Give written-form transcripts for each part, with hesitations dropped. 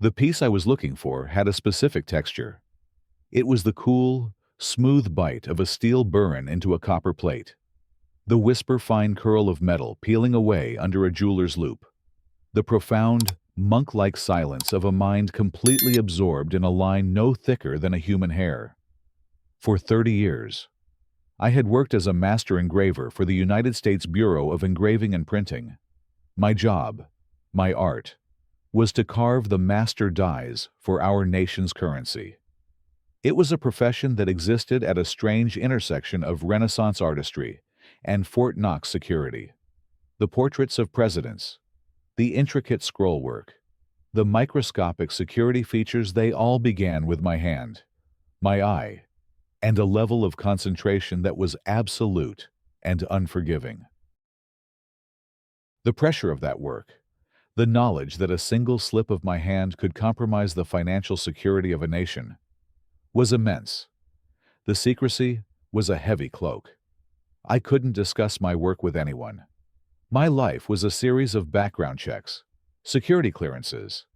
The piece I was looking for had a specific texture. It was the cool, smooth bite of a steel burin into a copper plate. The whisper-fine curl of metal peeling away under a jeweler's loupe. The profound, monk-like silence of a mind completely absorbed in a line no thicker than a human hair. For 30 years, I had worked as a master engraver for the United States Bureau of Engraving and Printing. My job, my art, was to carve the master dies for our nation's currency. It was a profession that existed at a strange intersection of Renaissance artistry and Fort Knox security. The portraits of presidents, the intricate scrollwork, the microscopic security features, they all began with my hand, my eye, and a level of concentration that was absolute and unforgiving. The pressure of that work, the knowledge that a single slip of my hand could compromise the financial security of a nation, was immense. The secrecy was a heavy cloak. I couldn't discuss my work with anyone. My life was a series of background checks, security clearances,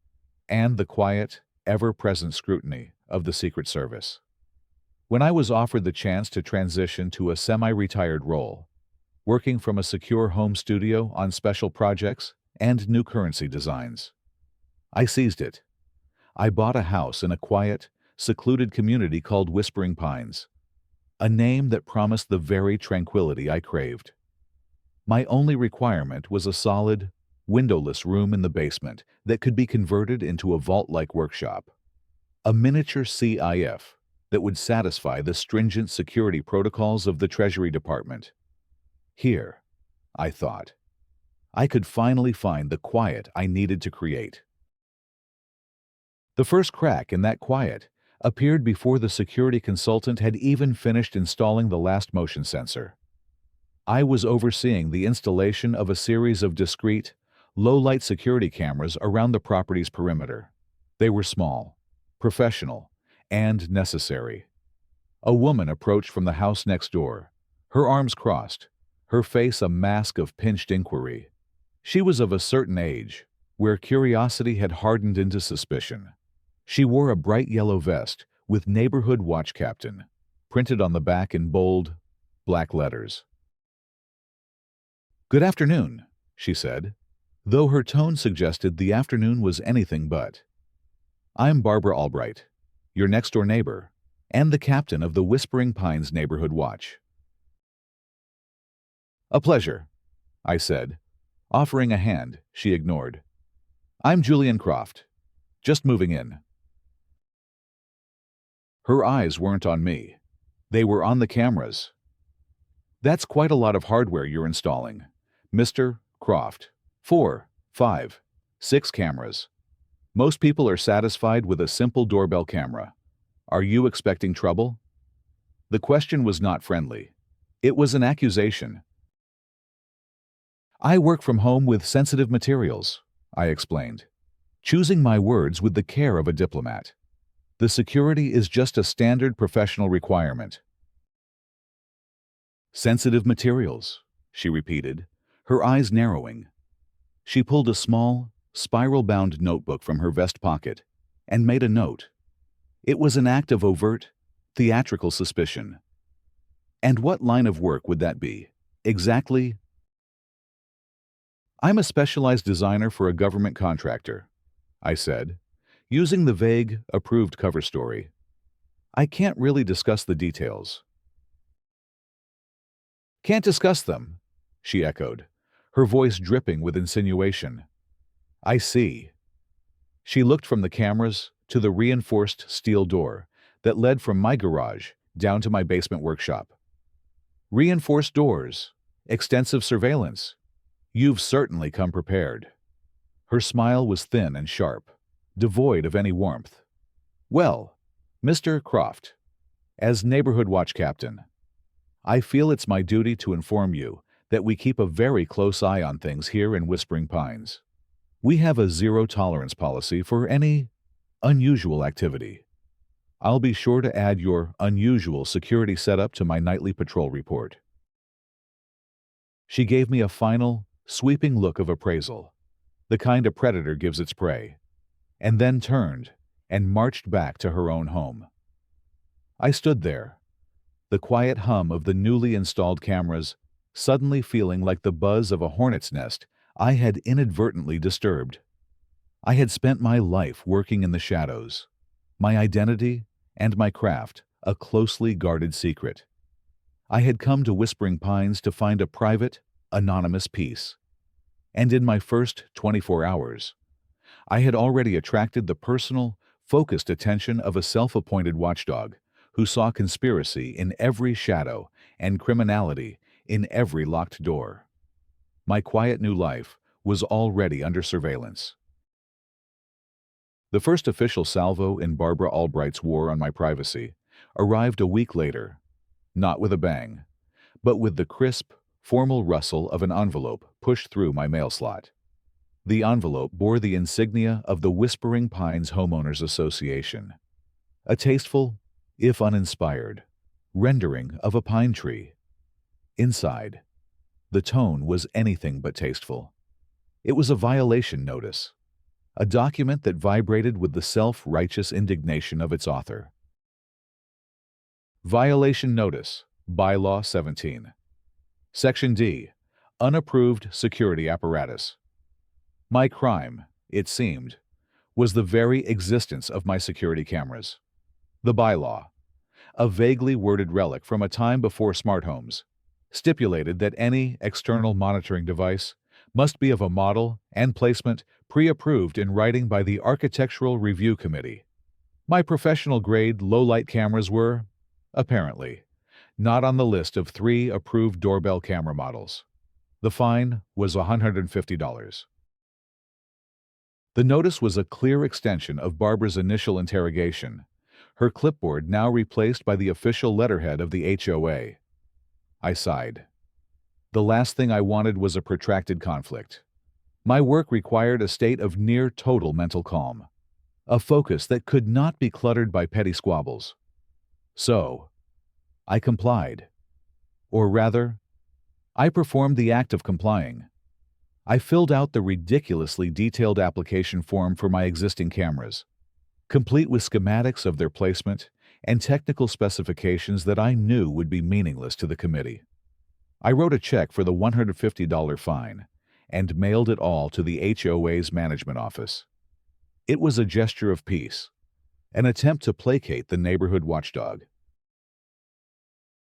and the quiet, ever-present scrutiny of the Secret Service. When I was offered the chance to transition to a semi-retired role, working from a secure home studio on special projects and new currency designs, I seized it. I bought a house in a quiet, secluded community called Whispering Pines, a name that promised the very tranquility I craved. My only requirement was a solid, windowless room in the basement that could be converted into a vault-like workshop, a miniature CIF that would satisfy the stringent security protocols of the Treasury Department. Here, I thought, I could finally find the quiet I needed to create. The first crack in that quiet appeared before the security consultant had even finished installing the last motion sensor. I was overseeing the installation of a series of discrete, low-light security cameras around the property's perimeter. They were small, professional, and necessary. A woman approached from the house next door, her arms crossed, her face a mask of pinched inquiry. She was of a certain age, where curiosity had hardened into suspicion. She wore a bright yellow vest with Neighborhood Watch Captain printed on the back in bold, black letters. "Good afternoon," she said, though her tone suggested the afternoon was anything but. "I'm Barbara Albright, your next-door neighbor, and the captain of the Whispering Pines Neighborhood Watch." "A pleasure," I said, offering a hand she ignored. "I'm Julian Croft, just moving in." Her eyes weren't on me. They were on the cameras. "That's quite a lot of hardware you're installing, Mr. Croft. 4, 5, 6 cameras. Most people are satisfied with a simple doorbell camera. Are you expecting trouble?" The question was not friendly. It was an accusation. "I work from home with sensitive materials," I explained, choosing my words with the care of a diplomat. "The security is just a standard professional requirement." "Sensitive materials," she repeated, her eyes narrowing. She pulled a small, spiral-bound notebook from her vest pocket and made a note. It was an act of overt, theatrical suspicion. "And what line of work would that be, exactly?" "I'm a specialized designer for a government contractor," I said, using the vague, approved cover story. "I can't really discuss the details." "Can't discuss them," she echoed, her voice dripping with insinuation. "I see." She looked from the cameras to the reinforced steel door that led from my garage down to my basement workshop. "Reinforced doors, extensive surveillance. You've certainly come prepared." Her smile was thin and sharp, devoid of any warmth. "Well, Mr. Croft, as Neighborhood Watch Captain, I feel it's my duty to inform you that we keep a very close eye on things here in Whispering Pines. We have a zero-tolerance policy for any unusual activity. I'll be sure to add your unusual security setup to my nightly patrol report." She gave me a final, sweeping look of appraisal, the kind a predator gives its prey. and then turned and marched back to her own home. I stood there, the quiet hum of the newly installed cameras suddenly feeling like the buzz of a hornet's nest I had inadvertently disturbed. I had spent my life working in the shadows, my identity and my craft a closely guarded secret. I had come to Whispering Pines to find a private, anonymous peace. And in my first 24 hours, I had already attracted the personal, focused attention of a self-appointed watchdog who saw conspiracy in every shadow and criminality in every locked door. My quiet new life was already under surveillance. The first official salvo in Barbara Albright's war on my privacy arrived a week later, not with a bang, but with the crisp, formal rustle of an envelope pushed through my mail slot. The envelope bore the insignia of the Whispering Pines Homeowners Association, a tasteful, if uninspired, rendering of a pine tree. Inside, the tone was anything but tasteful. It was a violation notice, a document that vibrated with the self-righteous indignation of its author. Violation Notice, Bylaw 17. Section D, Unapproved Security Apparatus. My crime, it seemed, was the very existence of my security cameras. The bylaw, a vaguely worded relic from a time before smart homes, stipulated that any external monitoring device must be of a model and placement pre-approved in writing by the Architectural Review Committee. My professional-grade low-light cameras were, apparently, not on the list of 3 approved doorbell camera models. The fine was $150. The notice was a clear extension of Barbara's initial interrogation, her clipboard now replaced by the official letterhead of the HOA. I sighed. The last thing I wanted was a protracted conflict. My work required a state of near total mental calm, a focus that could not be cluttered by petty squabbles. So, I complied. Or rather, I performed the act of complying. I filled out the ridiculously detailed application form for my existing cameras, complete with schematics of their placement and technical specifications that I knew would be meaningless to the committee. I wrote a check for the $150 fine and mailed it all to the HOA's management office. It was a gesture of peace, an attempt to placate the neighborhood watchdog.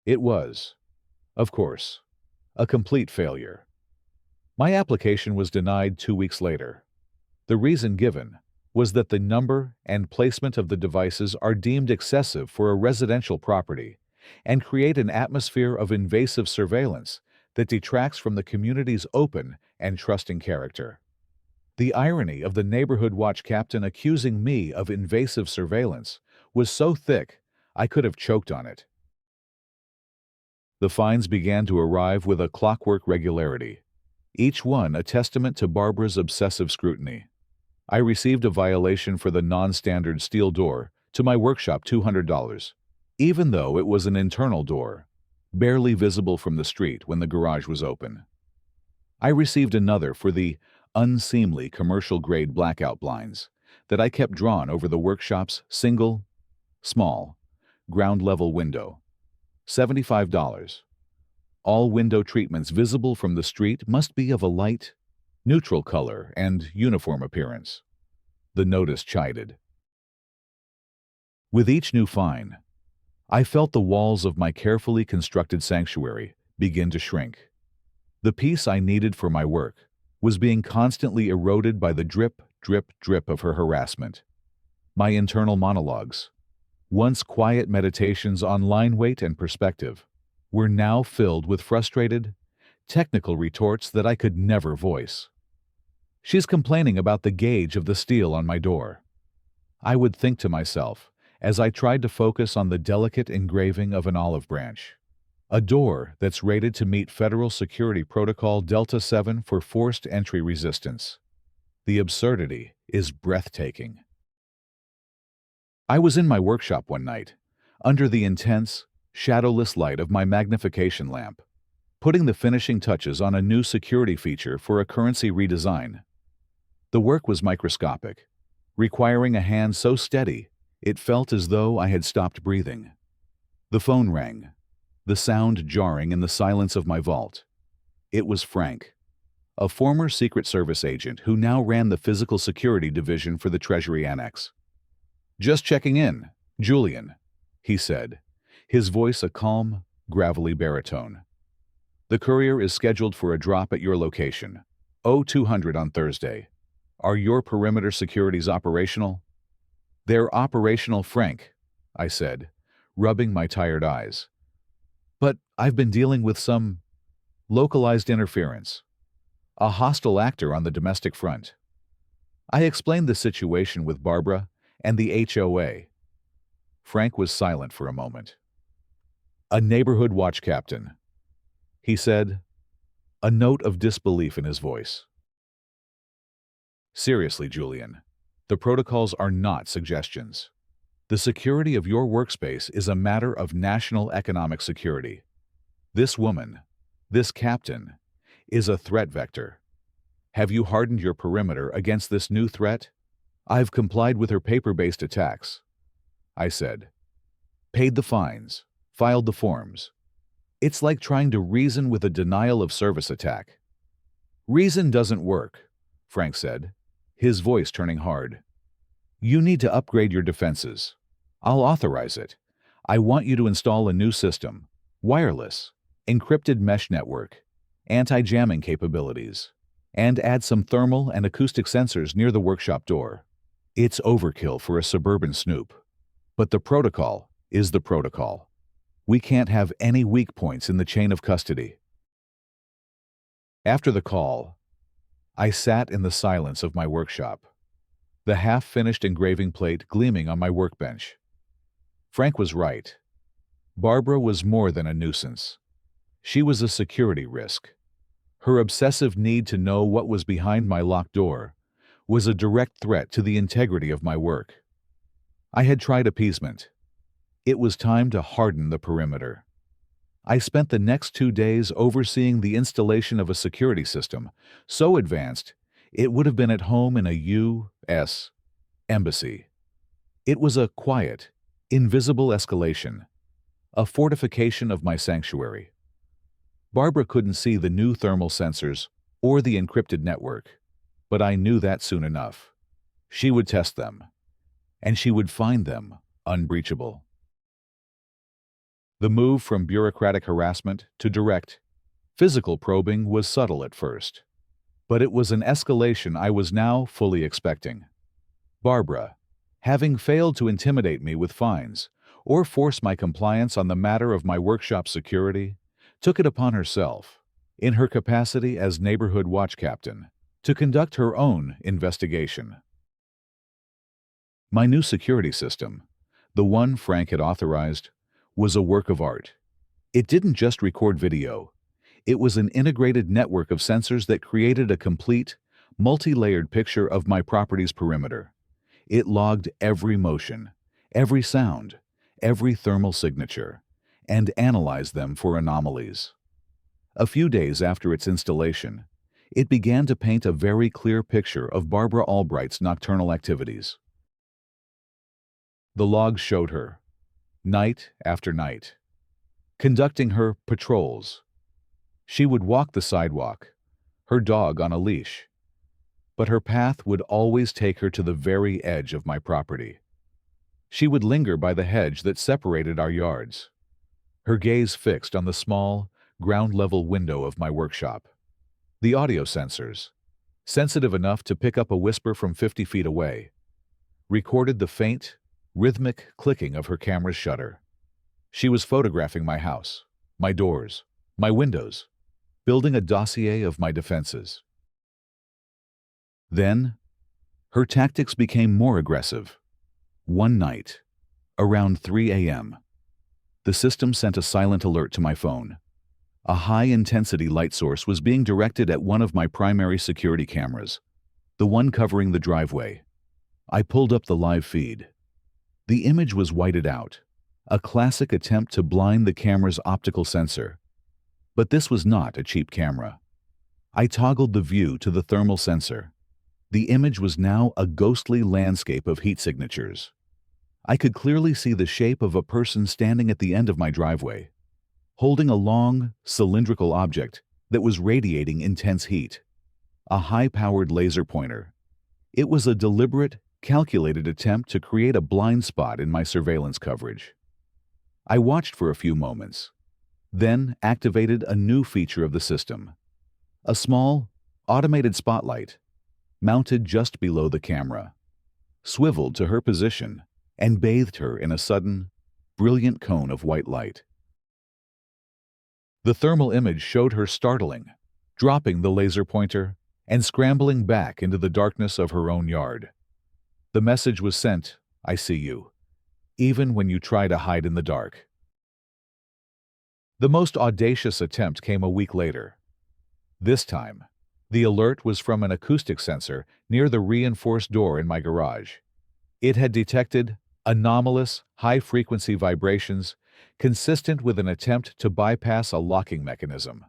It was, of course, a complete failure. My application was denied 2 weeks later. The reason given was that the number and placement of the devices are deemed excessive for a residential property and create an atmosphere of invasive surveillance that detracts from the community's open and trusting character. The irony of the neighborhood watch captain accusing me of invasive surveillance was so thick I could have choked on it. The fines began to arrive with a clockwork regularity, each one a testament to Barbara's obsessive scrutiny. I received a violation for the non-standard steel door to my workshop $200, even though it was an internal door, barely visible from the street when the garage was open. I received another for the unseemly commercial-grade blackout blinds that I kept drawn over the workshop's single, small, ground-level window. $75. All window treatments visible from the street must be of a light, neutral color and uniform appearance. The notice chided. With each new fine, I felt the walls of my carefully constructed sanctuary begin to shrink. The peace I needed for my work was being constantly eroded by the drip, drip, drip of her harassment. My internal monologues, once quiet meditations on line weight and perspective, were now filled with frustrated, technical retorts that I could never voice. She's complaining about the gauge of the steel on my door. I would think to myself as I tried to focus on the delicate engraving of an olive branch. A door that's rated to meet Federal Security Protocol Delta 7 for forced entry resistance. The absurdity is breathtaking. I was in my workshop one night, under the intense, shadowless light of my magnification lamp, putting the finishing touches on a new security feature for a currency redesign. The work was microscopic, requiring a hand so steady it felt as though I had stopped breathing. The phone rang, the sound jarring in the silence of my vault. It was Frank, a former Secret Service agent who now ran the physical security division for the Treasury Annex. "Just checking in, Julian," he said, his voice a calm, gravelly baritone. "The courier is scheduled for a drop at your location, 0200 on Thursday. Are your perimeter securities operational?" "They're operational, Frank," I said, rubbing my tired eyes. "But I've been dealing with some localized interference. A hostile actor on the domestic front." I explained the situation with Barbara and the HOA. Frank was silent for a moment. "A neighborhood watch captain," he said, a note of disbelief in his voice. "Seriously, Julian, the protocols are not suggestions. The security of your workspace is a matter of national economic security. This woman, this captain, is a threat vector. Have you hardened your perimeter against this new threat?" "I've complied with her paper-based attacks," I said. "Paid the fines, filed the forms. It's like trying to reason with a denial-of-service attack." "Reason doesn't work," Frank said, his voice turning hard. "You need to upgrade your defenses. I'll authorize it. I want you to install a new system, wireless, encrypted mesh network, anti-jamming capabilities, and add some thermal and acoustic sensors near the workshop door. It's overkill for a suburban snoop. But the protocol is the protocol. We can't have any weak points in the chain of custody." After the call, I sat in the silence of my workshop, the half-finished engraving plate gleaming on my workbench. Frank was right. Barbara was more than a nuisance. She was a security risk. Her obsessive need to know what was behind my locked door was a direct threat to the integrity of my work. I had tried appeasement. It was time to harden the perimeter. I spent the next 2 days overseeing the installation of a security system so advanced it would have been at home in a U.S. embassy. It was a quiet, invisible escalation, a fortification of my sanctuary. Barbara couldn't see the new thermal sensors or the encrypted network, but I knew that soon enough. She would test them, and she would find them unbreachable. The move from bureaucratic harassment to direct, physical probing was subtle at first, but it was an escalation I was now fully expecting. Barbara, having failed to intimidate me with fines or force my compliance on the matter of my workshop security, took it upon herself, in her capacity as neighborhood watch captain, to conduct her own investigation. My new security system, the one Frank had authorized, was a work of art. It didn't just record video. It was an integrated network of sensors that created a complete, multi-layered picture of my property's perimeter. It logged every motion, every sound, every thermal signature, and analyzed them for anomalies. A few days after its installation, it began to paint a very clear picture of Barbara Albright's nocturnal activities. The logs showed her, night after night, conducting her patrols. She would walk the sidewalk, her dog on a leash, but her path would always take her to the very edge of my property. She would linger by the hedge that separated our yards, her gaze fixed on the small, ground-level window of my workshop. The audio sensors, sensitive enough to pick up a whisper from 50 feet away, recorded the faint, rhythmic clicking of her camera's shutter. She was photographing my house, my doors, my windows, building a dossier of my defenses. Then, her tactics became more aggressive. One night, around 3 a.m., the system sent a silent alert to my phone. A high-intensity light source was being directed at one of my primary security cameras, the one covering the driveway. I pulled up the live feed. The image was whited out, a classic attempt to blind the camera's optical sensor. But this was not a cheap camera. I toggled the view to the thermal sensor. The image was now a ghostly landscape of heat signatures. I could clearly see the shape of a person standing at the end of my driveway, holding a long, cylindrical object that was radiating intense heat. A high-powered laser pointer. It was a deliberate, calculated attempt to create a blind spot in my surveillance coverage. I watched for a few moments, then activated a new feature of the system. A small, automated spotlight, mounted just below the camera, swiveled to her position and bathed her in a sudden, brilliant cone of white light. The thermal image showed her startling, dropping the laser pointer and scrambling back into the darkness of her own yard. The message was sent, "I see you, even when you try to hide in the dark." The most audacious attempt came a week later. This time, the alert was from an acoustic sensor near the reinforced door in my garage. It had detected anomalous, high-frequency vibrations consistent with an attempt to bypass a locking mechanism.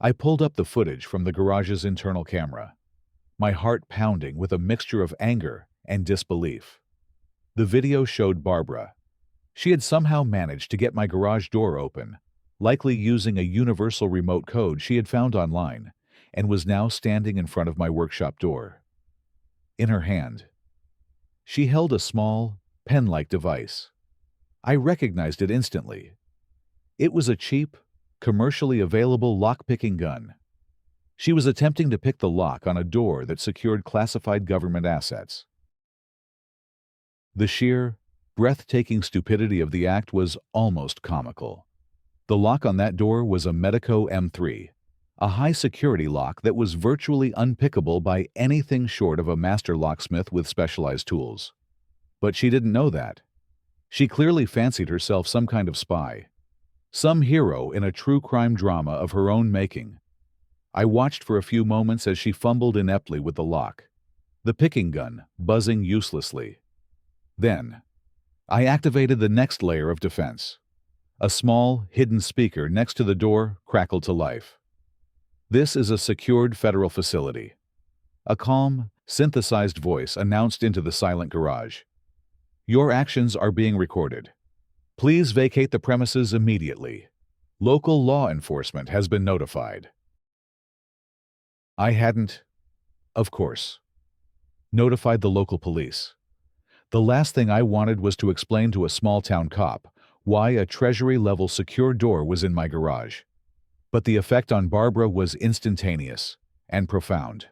I pulled up the footage from the garage's internal camera, my heart pounding with a mixture of anger and disbelief. The video showed Barbara. She had somehow managed to get my garage door open, likely using a universal remote code she had found online, and was now standing in front of my workshop door. In her hand, she held a small, pen-like device. I recognized it instantly. It was a cheap, commercially available lock-picking gun. She was attempting to pick the lock on a door that secured classified government assets. The sheer, breathtaking stupidity of the act was almost comical. The lock on that door was a Medico M3, a high-security lock that was virtually unpickable by anything short of a master locksmith with specialized tools. But she didn't know that. She clearly fancied herself some kind of spy, some hero in a true crime drama of her own making. I watched for a few moments as she fumbled ineptly with the lock, the picking gun buzzing uselessly. Then, I activated the next layer of defense. A small, hidden speaker next to the door crackled to life. "This is a secured federal facility." A calm, synthesized voice announced into the silent garage. "Your actions are being recorded. Please vacate the premises immediately. Local law enforcement has been notified." I hadn't, of course, notified the local police. The last thing I wanted was to explain to a small-town cop why a Treasury-level secure door was in my garage. But the effect on Barbara was instantaneous and profound.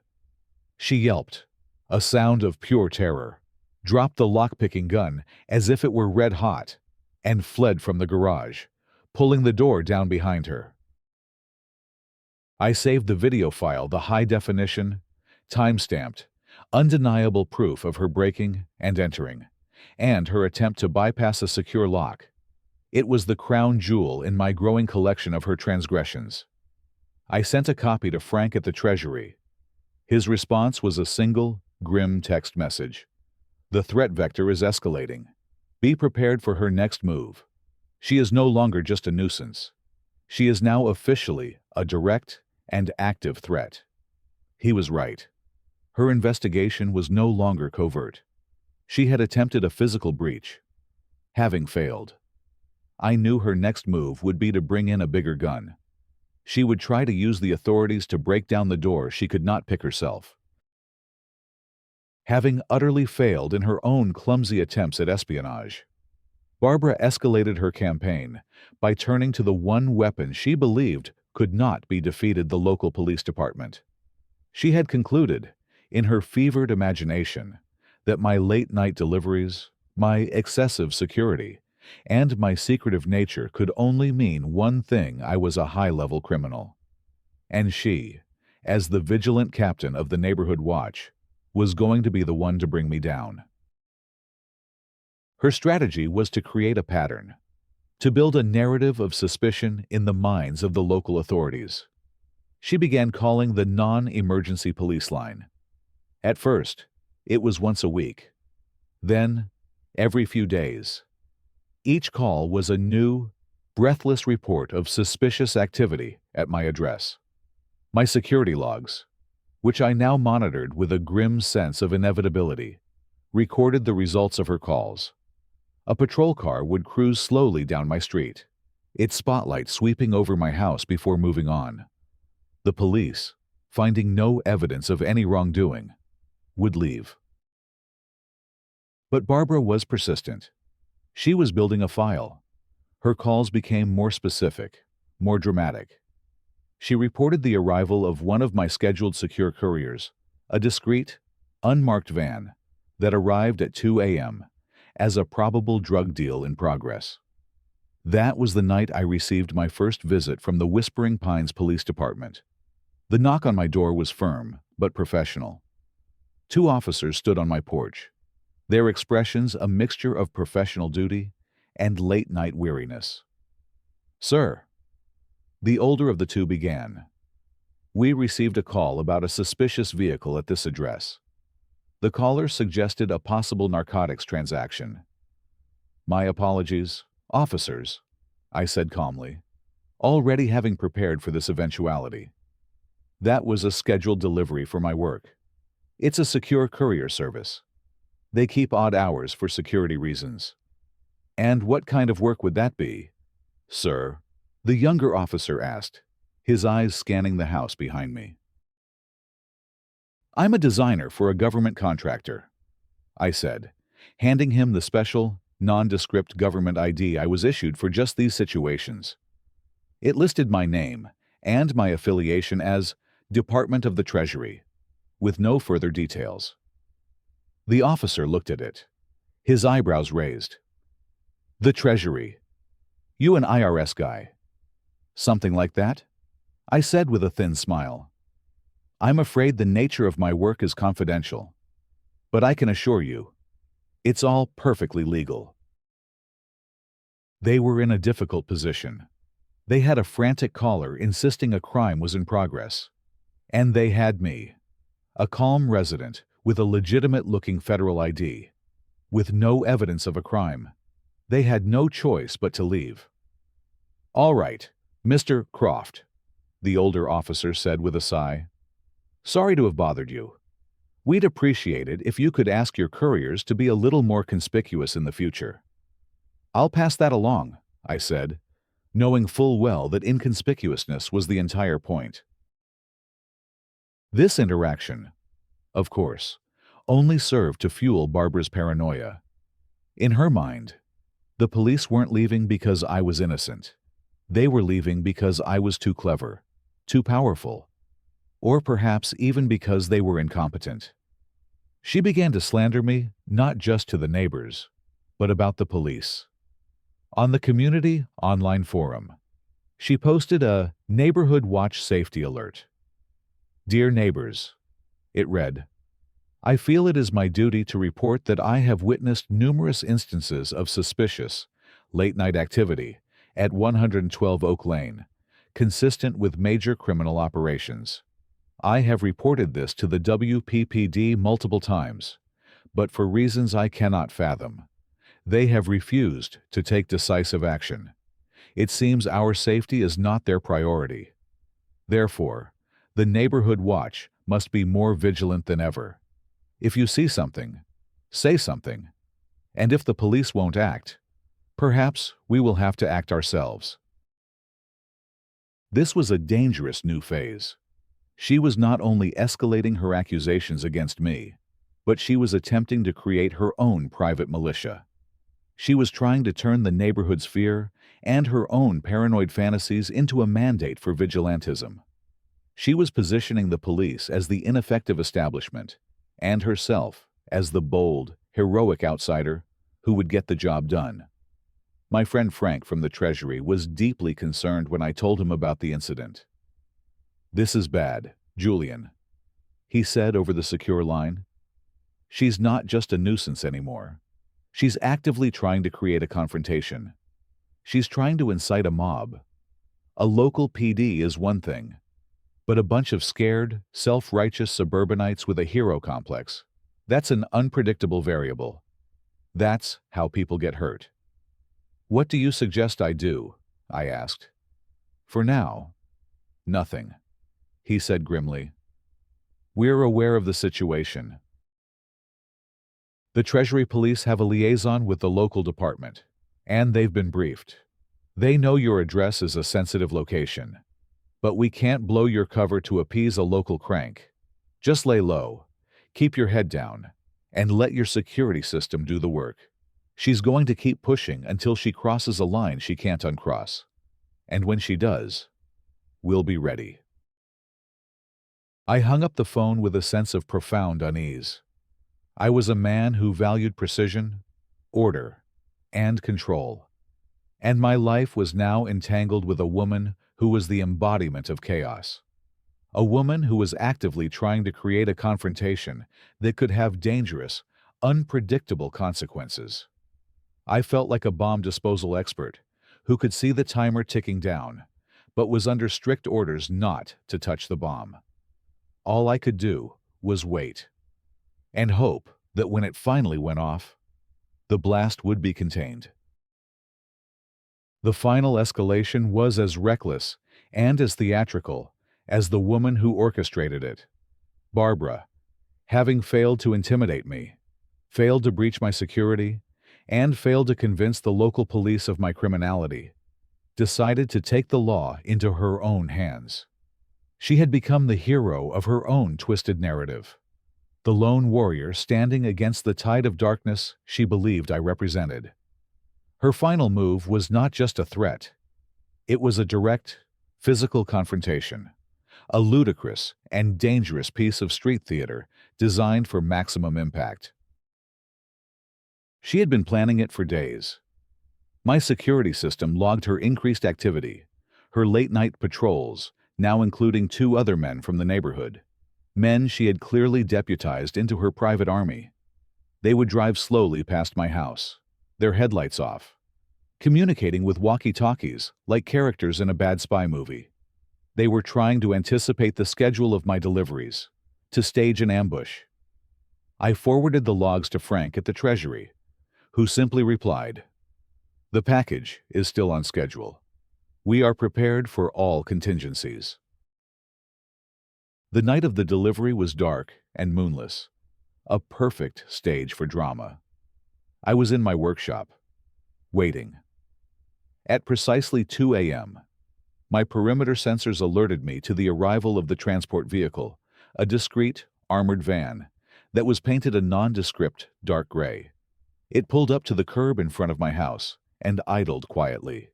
She yelped, a sound of pure terror, dropped the lock-picking gun as if it were red-hot, and fled from the garage, pulling the door down behind her. I saved the video file, the high-definition, time-stamped, undeniable proof of her breaking and entering, and her attempt to bypass a secure lock. It was the crown jewel in my growing collection of her transgressions. I sent a copy to Frank at the Treasury. His response was a single, grim text message. "The threat vector is escalating. Be prepared for her next move. She is no longer just a nuisance. She is now officially a direct and active threat." He was right. Her investigation was no longer covert. She had attempted a physical breach. Having failed, I knew her next move would be to bring in a bigger gun. She would try to use the authorities to break down the door she could not pick herself. Having utterly failed in her own clumsy attempts at espionage, Barbara escalated her campaign by turning to the one weapon she believed could not be defeated: the local police department. She had concluded, in her fevered imagination, that my late-night deliveries, my excessive security, and my secretive nature could only mean one thing: I was a high-level criminal. And she, as the vigilant captain of the neighborhood watch, was going to be the one to bring me down. Her strategy was to create a pattern, to build a narrative of suspicion in the minds of the local authorities. She began calling the non-emergency police line. At first, it was once a week. Then, every few days. Each call was a new, breathless report of suspicious activity at my address. My security logs, which I now monitored with a grim sense of inevitability, recorded the results of her calls. A patrol car would cruise slowly down my street, its spotlight sweeping over my house before moving on. The police, finding no evidence of any wrongdoing, would leave. But Barbara was persistent. She was building a file. Her calls became more specific, more dramatic. She reported the arrival of one of my scheduled secure couriers, a discreet, unmarked van that arrived at 2 a.m. as a probable drug deal in progress. That was the night I received my first visit from the Whispering Pines Police Department. The knock on my door was firm, but professional. 2 officers stood on my porch, their expressions a mixture of professional duty and late-night weariness. "Sir," the older of the 2 began, "we received a call about a suspicious vehicle at this address. The caller suggested a possible narcotics transaction." "My apologies, officers," I said calmly, already having prepared for this eventuality. "That was a scheduled delivery for my work. It's a secure courier service. They keep odd hours for security reasons." "And what kind of work would that be, sir?" the younger officer asked, his eyes scanning the house behind me. "I'm a designer for a government contractor," I said, handing him the special, nondescript government ID I was issued for just these situations. It listed my name and my affiliation as Department of the Treasury, with no further details. The officer looked at it, his eyebrows raised. "The Treasury. You an IRS guy?" "Something like that," I said with a thin smile. "I'm afraid the nature of my work is confidential, but I can assure you, it's all perfectly legal." They were in a difficult position. They had a frantic caller insisting a crime was in progress. And they had me, a calm resident with a legitimate-looking federal ID, with no evidence of a crime. They had no choice but to leave. "All right, Mr. Croft," the older officer said with a sigh. "Sorry to have bothered you. We'd appreciate it if you could ask your couriers to be a little more conspicuous in the future." "I'll pass that along," I said, knowing full well that inconspicuousness was the entire point. This interaction, of course, only served to fuel Barbara's paranoia. In her mind, the police weren't leaving because I was innocent. They were leaving because I was too clever, too powerful, or perhaps even because they were incompetent. She began to slander me, not just to the neighbors, but about the police. On the community online forum, she posted a neighborhood watch safety alert. "Dear neighbors," it read, "I feel it is my duty to report that I have witnessed numerous instances of suspicious, late-night activity at 112 Oak Lane, consistent with major criminal operations. I have reported this to the WPPD multiple times, but for reasons I cannot fathom, they have refused to take decisive action. It seems our safety is not their priority. Therefore, the neighborhood watch must be more vigilant than ever. If you see something, say something, and if the police won't act, perhaps we will have to act ourselves." This was a dangerous new phase. She was not only escalating her accusations against me, but she was attempting to create her own private militia. She was trying to turn the neighborhood's fear and her own paranoid fantasies into a mandate for vigilantism. She was positioning the police as the ineffective establishment, and herself as the bold, heroic outsider who would get the job done. My friend Frank from the Treasury was deeply concerned when I told him about the incident. "This is bad, Julian," he said over the secure line. "She's not just a nuisance anymore. She's actively trying to create a confrontation. She's trying to incite a mob. A local PD is one thing, but a bunch of scared, self-righteous suburbanites with a hero complex, that's an unpredictable variable. That's how people get hurt." "What do you suggest I do?" I asked. "For now, nothing," he said grimly. We're aware of the situation. The Treasury police have a liaison with the local department, and they've been briefed. They know your address is a sensitive location, but we can't blow your cover to appease a local crank. Just lay low, keep your head down, and let your security system do the work. She's going to keep pushing until she crosses a line she can't uncross. And when she does, we'll be ready. I hung up the phone with a sense of profound unease. I was a man who valued precision, order, and control. And my life was now entangled with a woman who was the embodiment of chaos. A woman who was actively trying to create a confrontation that could have dangerous, unpredictable consequences. I felt like a bomb disposal expert who could see the timer ticking down, but was under strict orders not to touch the bomb. All I could do was wait and hope that when it finally went off, the blast would be contained. The final escalation was as reckless and as theatrical as the woman who orchestrated it. Barbara, having failed to intimidate me, failed to breach my security, and failed to convince the local police of my criminality, decided to take the law into her own hands. She had become the hero of her own twisted narrative, the lone warrior standing against the tide of darkness she believed I represented. Her final move was not just a threat. It was a direct, physical confrontation, a ludicrous and dangerous piece of street theater designed for maximum impact. She had been planning it for days. My security system logged her increased activity, her late-night patrols, now including 2 other men from the neighborhood, men she had clearly deputized into her private army. They would drive slowly past my house, their headlights off, communicating with walkie-talkies like characters in a bad spy movie. They were trying to anticipate the schedule of my deliveries, to stage an ambush. I forwarded the logs to Frank at the Treasury, who simply replied, "The package is still on schedule. We are prepared for all contingencies." The night of the delivery was dark and moonless, a perfect stage for drama. I was in my workshop, waiting. At precisely 2 a.m., my perimeter sensors alerted me to the arrival of the transport vehicle, a discreet, armored van that was painted a nondescript dark gray. It pulled up to the curb in front of my house and idled quietly,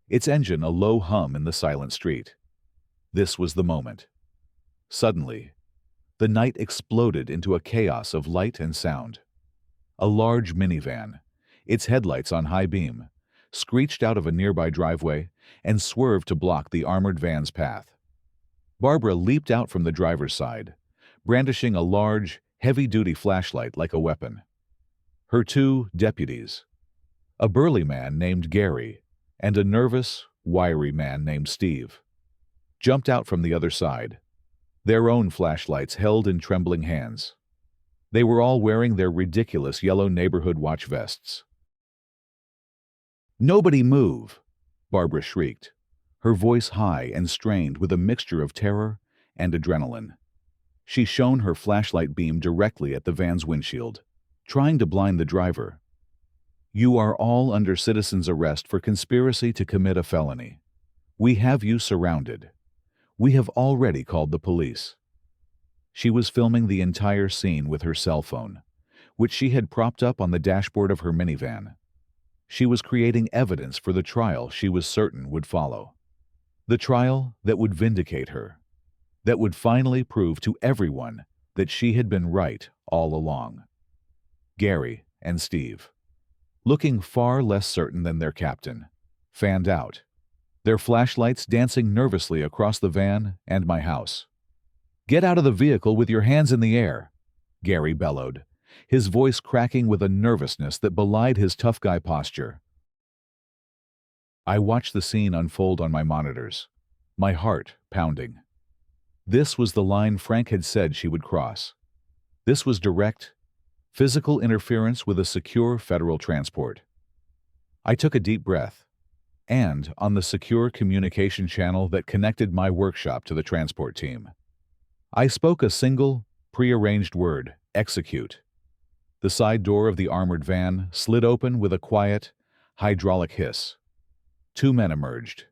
its engine a low hum in the silent street. This was the moment. Suddenly, the night exploded into a chaos of light and sound. A large minivan, its headlights on high beam, screeched out of a nearby driveway and swerved to block the armored van's path. Barbara leaped out from the driver's side, brandishing a large, heavy-duty flashlight like a weapon. Her 2 deputies, a burly man named Gary and a nervous, wiry man named Steve, jumped out from the other side, their own flashlights held in trembling hands. They were all wearing their ridiculous yellow neighborhood watch vests. "Nobody move!" Barbara shrieked, her voice high and strained with a mixture of terror and adrenaline. She shone her flashlight beam directly at the van's windshield, trying to blind the driver. "You are all under citizen's arrest for conspiracy to commit a felony. We have you surrounded. We have already called the police." She was filming the entire scene with her cell phone, which she had propped up on the dashboard of her minivan. She was creating evidence for the trial she was certain would follow. The trial that would vindicate her, that would finally prove to everyone that she had been right all along. Gary and Steve, looking far less certain than their captain, fanned out, their flashlights dancing nervously across the van and my house. "Get out of the vehicle with your hands in the air," Gary bellowed, his voice cracking with a nervousness that belied his tough guy posture. I watched the scene unfold on my monitors, my heart pounding. This was the line Frank had said she would cross. This was direct, physical interference with a secure federal transport. I took a deep breath, and on the secure communication channel that connected my workshop to the transport team, I spoke a single, prearranged word: execute. The side door of the armored van slid open with a quiet, hydraulic hiss. Two men emerged.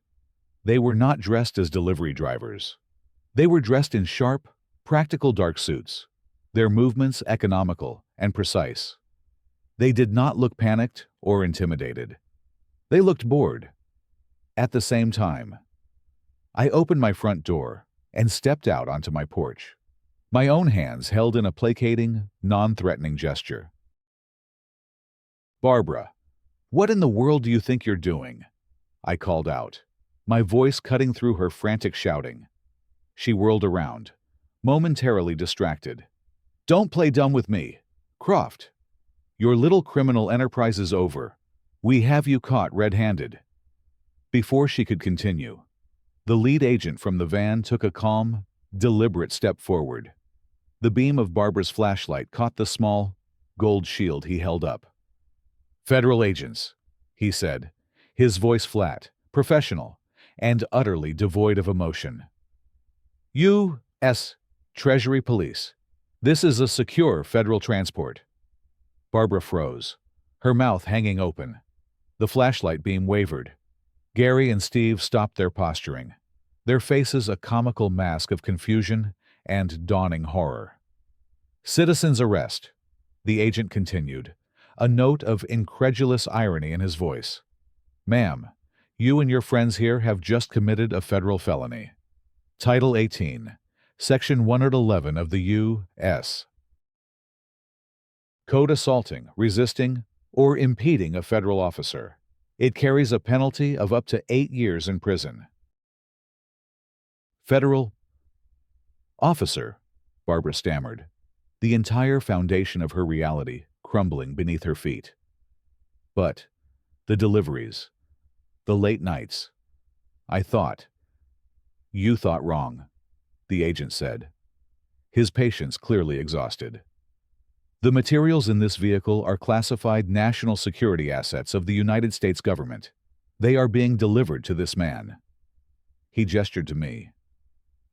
They were not dressed as delivery drivers. They were dressed in sharp, practical dark suits, their movements economical and precise. They did not look panicked or intimidated. They looked bored. At the same time, I opened my front door and stepped out onto my porch, my own hands held in a placating, non-threatening gesture. "Barbara, what in the world do you think you're doing?" I called out, my voice cutting through her frantic shouting. She whirled around, momentarily distracted. "Don't play dumb with me. Croft, your little criminal enterprise is over. We have you caught red-handed." Before she could continue, the lead agent from the van took a calm, deliberate step forward. The beam of Barbara's flashlight caught the small, gold shield he held up. "Federal agents," he said, his voice flat, professional, and utterly devoid of emotion. "U.S. Treasury Police. This is a secure federal transport." Barbara froze, her mouth hanging open. The flashlight beam wavered. Gary and Steve stopped their posturing, their faces a comical mask of confusion and dawning horror. "Citizen's arrest," the agent continued, a note of incredulous irony in his voice. "Ma'am, you and your friends here have just committed a federal felony. Title 18, Section 111 of the U.S. Code: assaulting, resisting, or impeding a federal officer. It carries a penalty of up to 8 years in prison." "Federal officer," Barbara stammered, the entire foundation of her reality crumbling beneath her feet. "But the deliveries, the late nights, I thought—" "You thought wrong," the agent said, his patience clearly exhausted. "The materials in this vehicle are classified national security assets of the United States government. They are being delivered to this man." He gestured to me.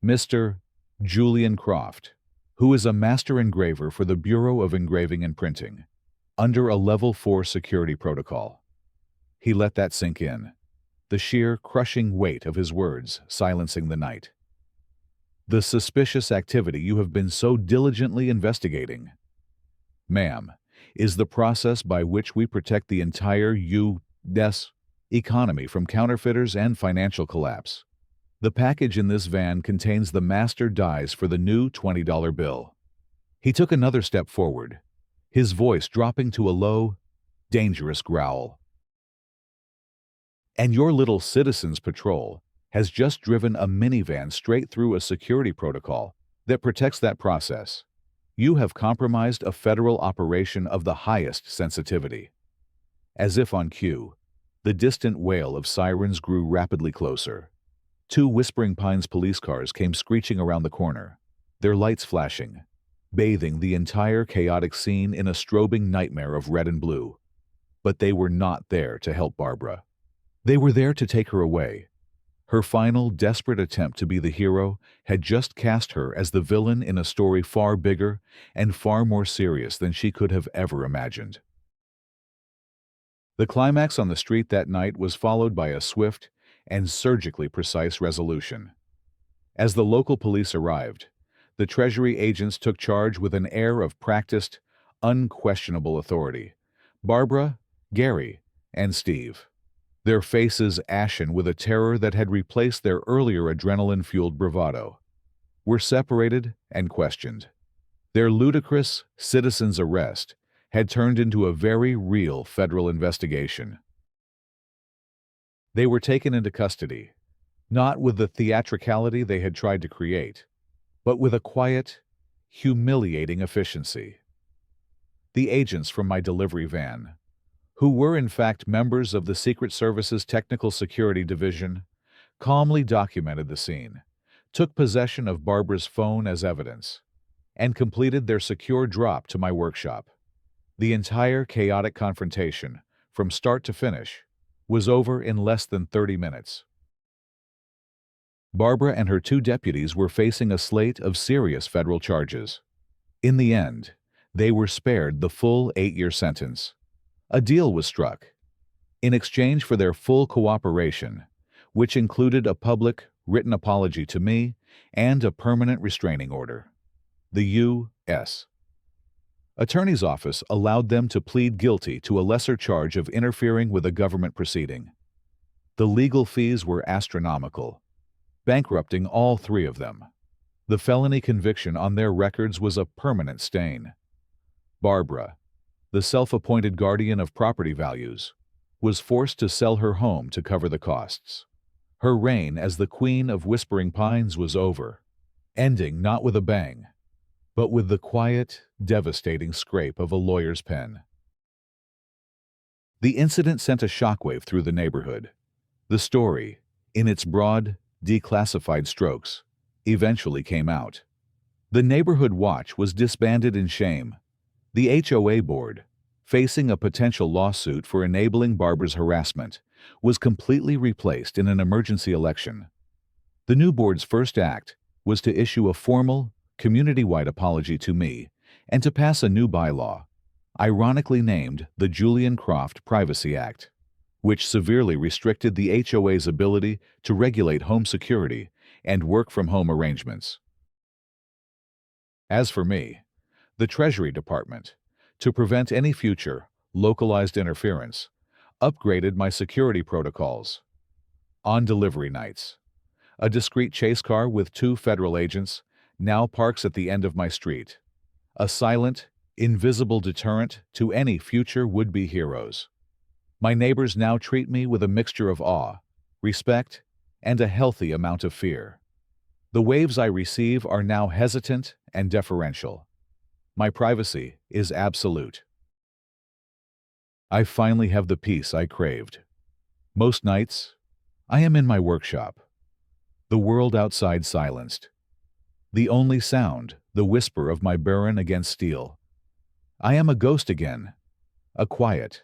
"Mr. Julian Croft, who is a master engraver for the Bureau of Engraving and Printing, under a Level 4 security protocol." He let that sink in, the sheer, crushing weight of his words silencing the night. "The suspicious activity you have been so diligently investigating, ma'am, is the process by which we protect the entire U.S. economy from counterfeiters and financial collapse. The package in this van contains the master dies for the new $20 bill." He took another step forward, his voice dropping to a low, dangerous growl. "And your little citizens patrol has just driven a minivan straight through a security protocol that protects that process. You have compromised a federal operation of the highest sensitivity." As if on cue, the distant wail of sirens grew rapidly closer. 2 Whispering Pines police cars came screeching around the corner, their lights flashing, bathing the entire chaotic scene in a strobing nightmare of red and blue. But they were not there to help Barbara. They were there to take her away. Her final, desperate attempt to be the hero had just cast her as the villain in a story far bigger and far more serious than she could have ever imagined. The climax on the street that night was followed by a swift and surgically precise resolution. As the local police arrived, the Treasury agents took charge with an air of practiced, unquestionable authority. Barbara, Gary, and Steve, their faces ashen with a terror that had replaced their earlier adrenaline-fueled bravado, were separated and questioned. Their ludicrous citizen's arrest had turned into a very real federal investigation. They were taken into custody, not with the theatricality they had tried to create, but with a quiet, humiliating efficiency. The agents from my delivery van, who were in fact members of the Secret Service's Technical Security Division, calmly documented the scene, took possession of Barbara's phone as evidence, and completed their secure drop to my workshop. The entire chaotic confrontation, from start to finish, was over in less than 30 minutes. Barbara and her two deputies were facing a slate of serious federal charges. In the end, they were spared the full 8-year sentence. A deal was struck. In exchange for their full cooperation, which included a public, written apology to me and a permanent restraining order. The U.S. Attorney's Office allowed them to plead guilty to a lesser charge of interfering with a government proceeding. The legal fees were astronomical, bankrupting all three of them. The felony conviction on their records was a permanent stain. Barbara, the self-appointed guardian of property values, was forced to sell her home to cover the costs. Her reign as the Queen of Whispering Pines was over, ending not with a bang, but with the quiet, devastating scrape of a lawyer's pen. The incident sent a shockwave through the neighborhood. The story, in its broad, declassified strokes, eventually came out. The neighborhood watch was disbanded in shame. The HOA board, facing a potential lawsuit for enabling Barbara's harassment, was completely replaced in an emergency election. The new board's first act was to issue a formal, community-wide apology to me and to pass a new bylaw, ironically named the Julian Croft Privacy Act, which severely restricted the HOA's ability to regulate home security and work-from-home arrangements. As for me, the Treasury Department, to prevent any future, localized interference, upgraded my security protocols. On delivery nights, a discreet chase car with 2 federal agents now parks at the end of my street, a silent, invisible deterrent to any future would-be heroes. My neighbors now treat me with a mixture of awe, respect, and a healthy amount of fear. The waves I receive are now hesitant and deferential. My privacy is absolute. I finally have the peace I craved. Most nights, I am in my workshop, the world outside silenced. The only sound, the whisper of my baron against steel. I am a ghost again, a quiet,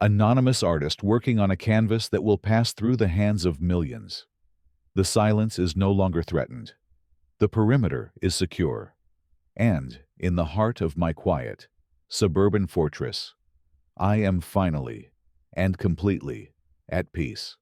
anonymous artist working on a canvas that will pass through the hands of millions. The silence is no longer threatened. The perimeter is secure. And, in the heart of my quiet, suburban fortress, I am finally and completely at peace.